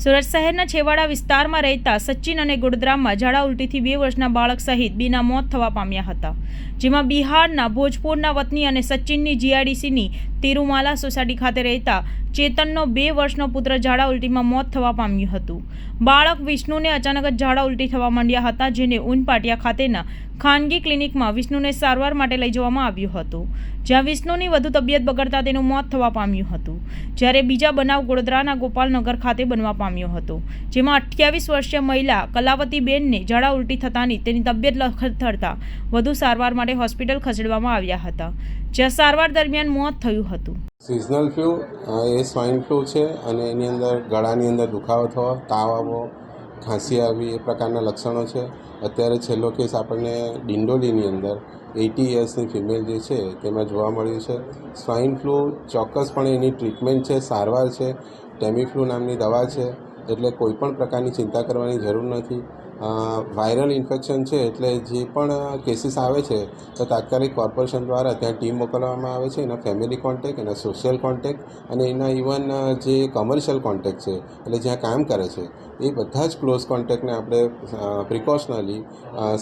સુરત શહેરના છેવાડા વિસ્તારમાં રહેતા સચિન અને ગોધરામાં ઝાડા ઉલટીથી 2 વર્ષના બાળક સહિત 2ના મોત થવા પામ્યા હતા, જેમાં બિહારના ભોજપુરના વતની અને સચિનની જીઆઈડીસીની તિરુમાલા સોસાયટી ખાતે રહેતા ચેતનનો 2 વર્ષનો પુત્ર ઝાડા ઉલટીમાં મોત થવા પામ્યું હતું. બાળક વિષ્ણુને અચાનક જ ઝાડા ઉલટી થવા માંડ્યા હતા, જેને ઉનપાટિયા ખાતેના ખાનગી ક્લિનિકમાં વિષ્ણુને સારવાર માટે લઈ જવામાં આવ્યું હતું, જ્યાં વિષ્ણુની વધુ તબિયત બગડતા તેનું મોત થવા પામ્યું હતું. જ્યારે બીજા બનાવ ગોધરાના ગોપાલનગર ખાતે બનવા પામ્યો હતો, જેમાં 28 વર્ષીય મહિલા કલાવતીબેનને ઝાડા ઉલટી થતાની તેની તબિયત લથડતા વધુ સારવાર માટે હોસ્પિટલ ખસેડવામાં આવ્યા હતા, જ્યાં સારવાર દરમિયાન મોત થયું હતું. સિઝનલ ફ્લૂ એ સ્વાઇન ફ્લૂ છે અને એની અંદર ગળાની અંદર દુખાવો થવો, તાવ આવવો, ખાંસી આવી એ પ્રકારના લક્ષણો છે. અત્યારે છેલ્લો કેસ આપણને ડિંડોલીની અંદર 80 યર્સની ફિમેલ જે છે તેમાં જોવા મળ્યું છે. સ્વાઇન ફ્લૂ ચોક્કસપણે એની ટ્રીટમેન્ટ છે, સારવાર છે, ટેમીફ્લુ નામની દવા છે, એટલે કોઈ પણ પ્રકારની ચિંતા કરવાની જરૂર નથી. વાયરલ ઇન્ફેક્શન છે એટલે જે પણ કેસીસ આવે છે તો તાત્કાલિક કોર્પોરેશન દ્વારા ત્યાં ટીમ મોકલવામાં આવે છે. એના ફેમિલી કોન્ટેક્ટ, એના સોશિયલ કોન્ટેક્ટ અને એના ઇવન જે કમર્શિયલ કોન્ટેક્ટ છે એટલે જ્યાં કામ કરે છે એ બધા જ ક્લોઝ કોન્ટેક્ટને આપણે પ્રિકોશનલી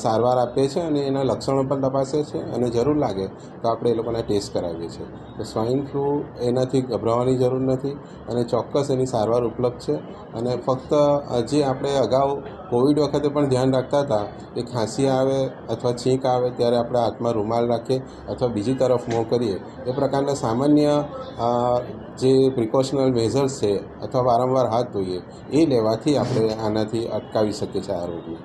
સારવાર આપીએ છીએ અને એના લક્ષણો પણ તપાસીએ છીએ અને જરૂર લાગે તો આપણે એ લોકોના ટેસ્ટ કરાવીએ છીએ. તો સ્વાઇન ફ્લૂ એનાથી ગભરાવાની જરૂર નથી અને ચોક્કસ એની સારવાર ઉપલબ્ધ છે. અને ફક્ત જે આપણે અગાઉ કોવિડ વખતે પણ ધ્યાન રાખતા હતા કે ખાંસી આવે અથવા છીંક આવે ત્યારે આપણે હાથમાં રૂમાલ રાખીએ અથવા બીજી તરફ મોં કરીએ, એ પ્રકારના સામાન્ય જે પ્રિકોશનલ મેઝર્સ છે અથવા વારંવાર હાથ ધોઈએ એ લેવાથી આપણે આનાથી અટકાવી શકીએ છીએ આ રોગને.